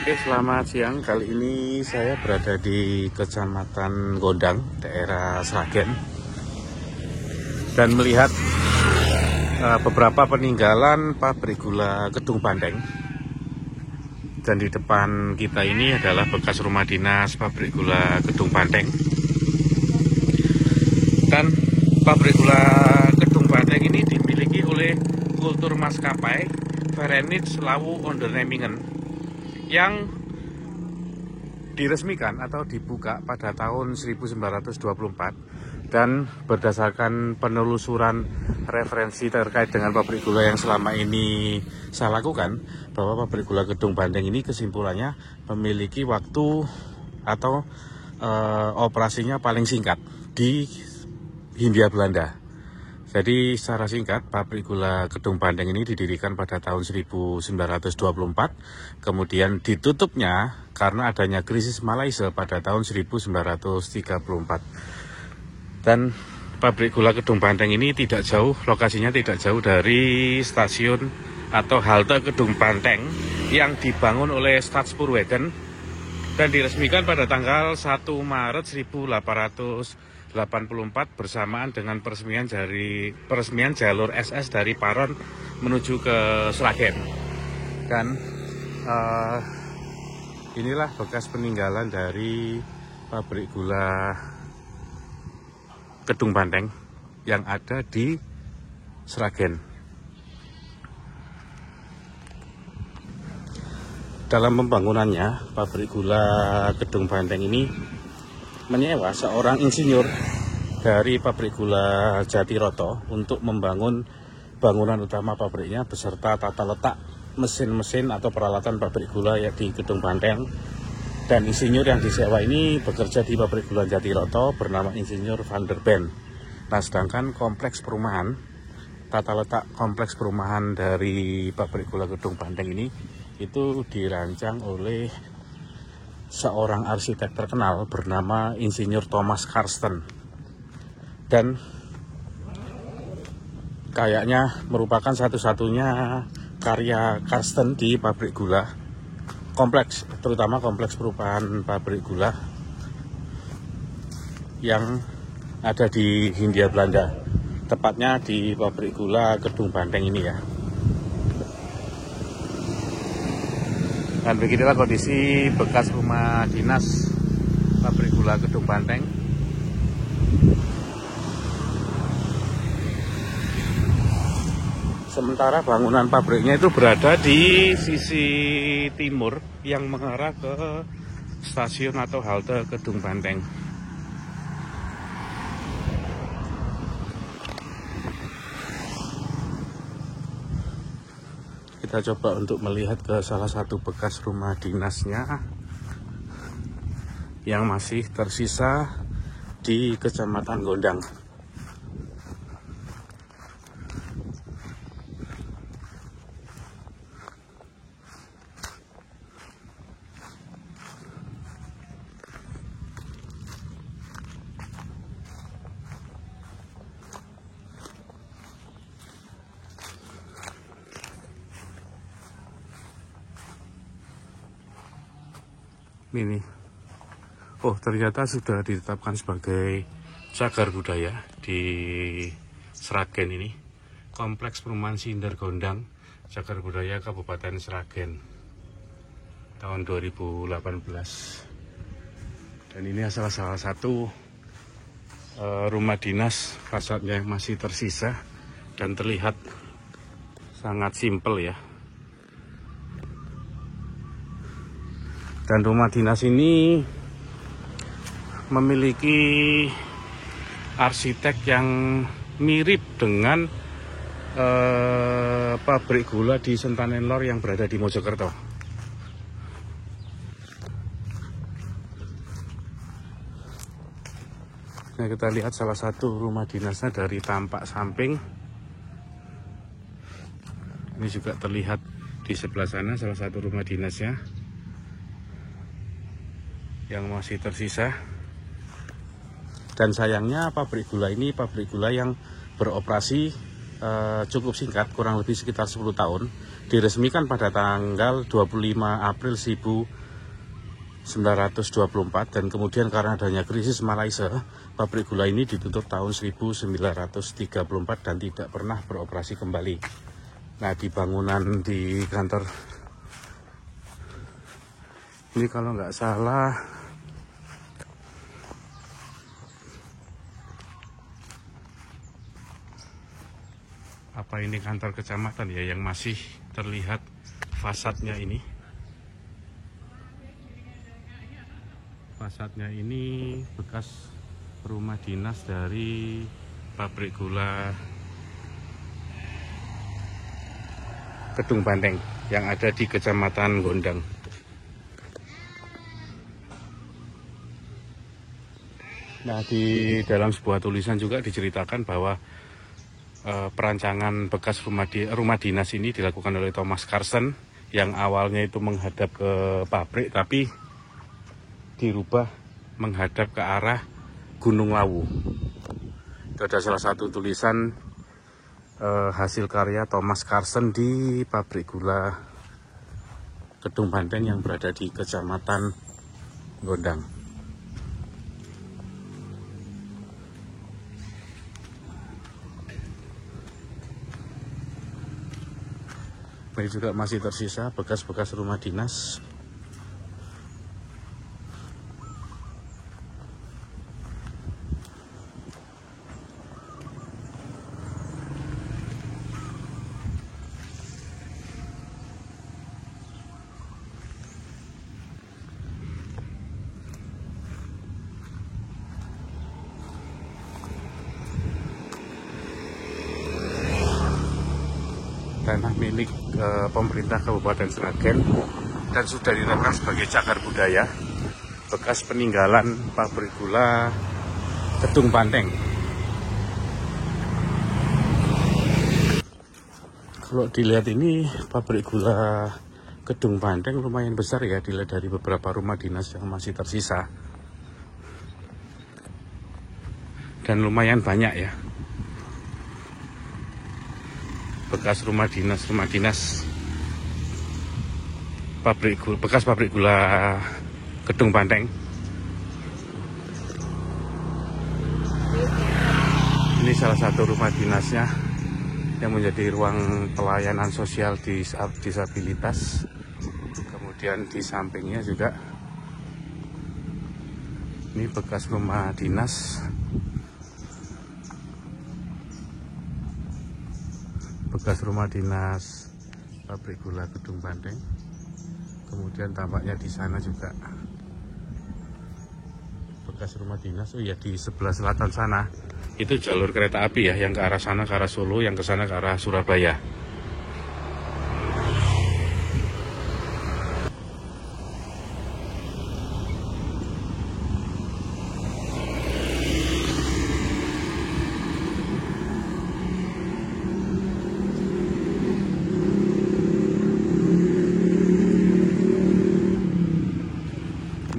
Oke, selamat siang. Kali ini saya berada di Kecamatan Gondang, daerah Sragen, dan melihat beberapa peninggalan pabrik gula Kedung Banteng. Dan di depan kita ini adalah bekas rumah dinas pabrik gula Kedung Banteng. Dan pabrik gula Kedung Banteng ini dimiliki oleh Kultur Maskapai Verenigd Lawu Ondernemingen yang diresmikan atau dibuka pada tahun 1924, dan berdasarkan penelusuran referensi terkait dengan pabrik gula yang selama ini saya lakukan, bahwa pabrik gula Kedung Banteng ini kesimpulannya memiliki waktu atau operasinya paling singkat di Hindia Belanda. Jadi secara singkat, pabrik gula Kedung Banteng ini didirikan pada tahun 1924, kemudian ditutupnya karena adanya krisis Malaysia pada tahun 1934. Dan pabrik gula Kedung Banteng ini tidak jauh, lokasinya tidak jauh dari stasiun atau halte Kedung Banteng yang dibangun oleh Staatspoorwegen dan diresmikan pada tanggal 1 Maret 1884 bersamaan dengan peresmian jalur SS dari Paron menuju ke Sragen. Dan inilah bekas peninggalan dari pabrik gula Kedung Banteng yang ada di Sragen. Dalam pembangunannya, pabrik gula Kedung Banteng ini menyewa seorang insinyur dari pabrik gula Jatiroto untuk membangun bangunan utama pabriknya beserta tata letak mesin-mesin atau peralatan pabrik gula ya di Kedung Banteng. Dan insinyur yang disewa ini bekerja di pabrik gula Jatiroto bernama Insinyur Van der Ben. Nah, sedangkan kompleks perumahan, tata letak kompleks perumahan dari pabrik gula Kedung Banteng ini itu dirancang oleh seorang arsitek terkenal bernama Insinyur Thomas Karsten, dan kayaknya merupakan satu-satunya karya Karsten di pabrik gula kompleks, terutama kompleks perumahan pabrik gula yang ada di Hindia Belanda, tepatnya di pabrik gula Kedung Banteng ini ya. Dan beginilah kondisi bekas rumah dinas pabrik gula Kedung Banteng. Sementara bangunan pabriknya itu berada di sisi timur yang mengarah ke stasiun atau halte Kedung Banteng. Kita coba untuk melihat ke salah satu bekas rumah dinasnya yang masih tersisa di Kecamatan Gondang. Ini, oh ternyata sudah ditetapkan sebagai cagar budaya di Sragen ini, Kompleks Perumahan Sinder Gondang, cagar budaya Kabupaten Sragen, tahun 2018. Dan ini salah satu rumah dinas fasadnya yang masih tersisa dan terlihat sangat simpel ya. Dan rumah dinas ini memiliki arsitek yang mirip dengan pabrik gula di Sentanen Lor yang berada di Mojokerto. Nah, kita lihat salah satu rumah dinasnya dari tampak samping. Ini juga terlihat di sebelah sana salah satu rumah dinasnya yang masih tersisa. Dan sayangnya pabrik gula ini pabrik gula yang beroperasi cukup singkat, kurang lebih sekitar 10 tahun, diresmikan pada tanggal 25 April 1924, dan kemudian karena adanya krisis Malaysia, pabrik gula ini ditutup tahun 1934 dan tidak pernah beroperasi kembali. Nah, di bangunan di kantor ini kalau nggak salah apa ini kantor kecamatan ya, yang masih terlihat fasadnya ini. Fasadnya ini bekas rumah dinas dari pabrik gula Kedung Banteng yang ada di Kecamatan Gondang. Nah, di dalam sebuah tulisan juga diceritakan bahwa perancangan bekas rumah dinas ini dilakukan oleh Thomas Carson, yang awalnya itu menghadap ke pabrik tapi dirubah menghadap ke arah Gunung Lawu. Itu ada salah satu tulisan hasil karya Thomas Carson di pabrik gula Kedung Banteng yang berada di Kecamatan Gondang. Ini juga masih tersisa bekas-bekas rumah dinas. Tanah milik pemerintah Kabupaten Sragen dan sudah ditetapkan sebagai cagar budaya, bekas peninggalan pabrik gula Kedung Banteng. Kalau dilihat ini pabrik gula Kedung Banteng lumayan besar ya, dilihat dari beberapa rumah dinas yang masih tersisa, dan lumayan banyak ya bekas rumah dinas bekas pabrik gula Kedung Banteng. Ini salah satu rumah dinasnya yang menjadi ruang pelayanan sosial disabilitas. Kemudian di sampingnya juga ini bekas rumah dinas pabrik gula Kedung Banteng. Kemudian tampaknya di sana juga bekas rumah dinas. Oh iya, di sebelah selatan sana itu jalur kereta api ya, yang ke arah sana ke arah Solo, yang ke sana ke arah Surabaya.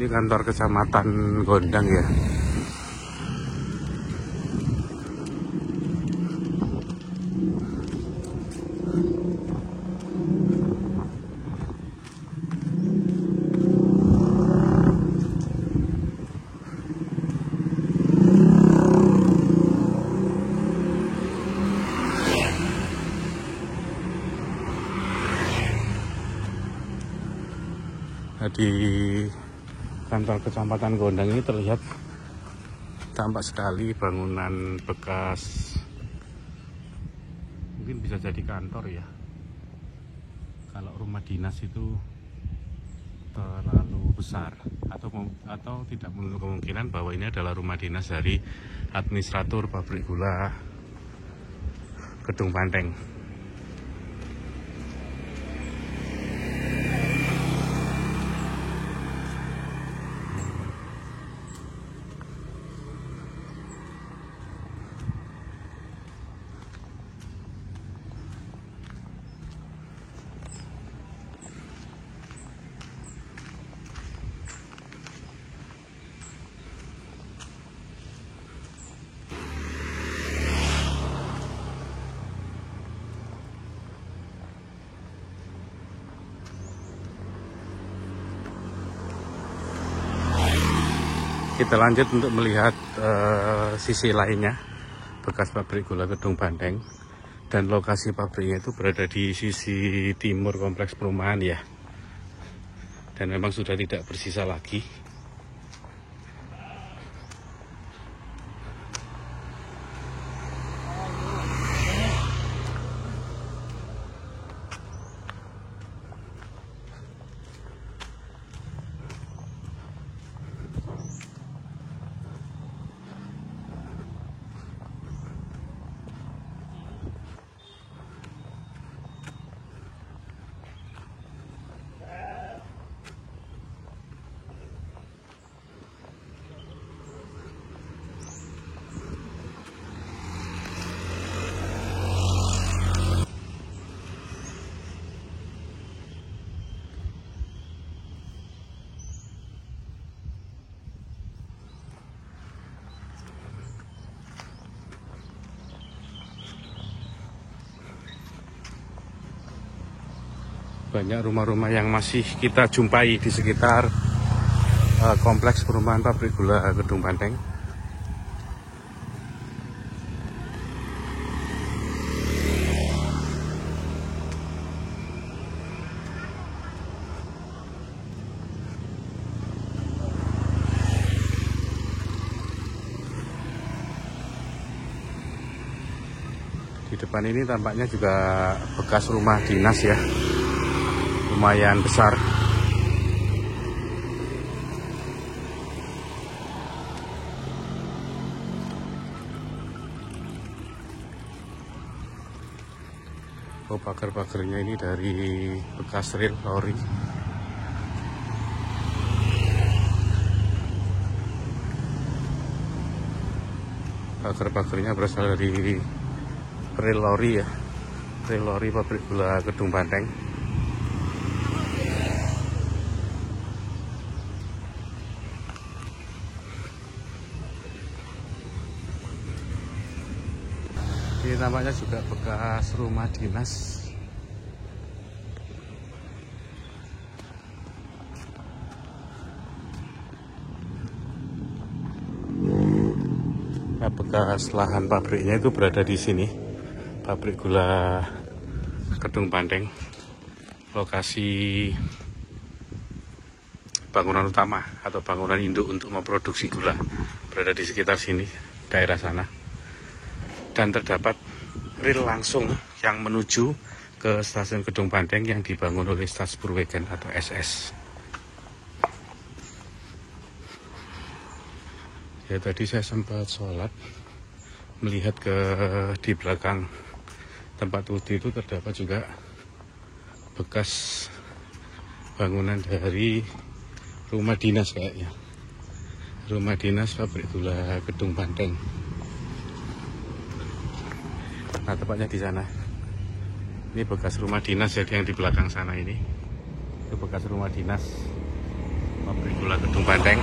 Ini kantor Kecamatan Gondang ya. Di kantor Kecamatan Gondang ini terlihat tampak sekali bangunan bekas, mungkin bisa jadi kantor ya. Kalau rumah dinas itu terlalu besar, atau tidak menutup kemungkinan bahwa ini adalah rumah dinas dari administratur pabrik gula Kedung Banteng. Kita lanjut untuk melihat sisi lainnya, bekas pabrik gula Kedung Banteng. Dan lokasi pabriknya itu berada di sisi timur kompleks perumahan ya. Dan memang sudah tidak bersisa lagi. Banyak rumah-rumah yang masih kita jumpai di sekitar kompleks perumahan pabrik gula Kedung Banteng. Di depan ini tampaknya juga bekas rumah dinas ya. Lumayan besar. Oh, pagar-pagarnya ini dari bekas rel lori. Pagar-pagarnya berasal dari rel lori ya. Rel lori pabrik gula Kedung Banteng. Ini namanya juga bekas rumah dinas. Nah, bekas lahan pabriknya itu berada di sini. Pabrik gula Kedung Banteng. Lokasi bangunan utama atau bangunan induk untuk memproduksi gula berada di sekitar sini, daerah sana. Dan terdapat rel langsung yang menuju ke stasiun Kedung Banteng yang dibangun oleh Staatssporwegen atau SS. Ya, tadi saya sempat sholat, melihat di belakang tempat wudhu itu terdapat juga bekas bangunan dari rumah dinas kayaknya. Rumah dinas pabrik gula Kedung Banteng. Nah, tepatnya di sana. Ini bekas rumah dinas jadi yang di belakang sana ini. Itu bekas rumah dinas pabrik gula Kedung Banteng.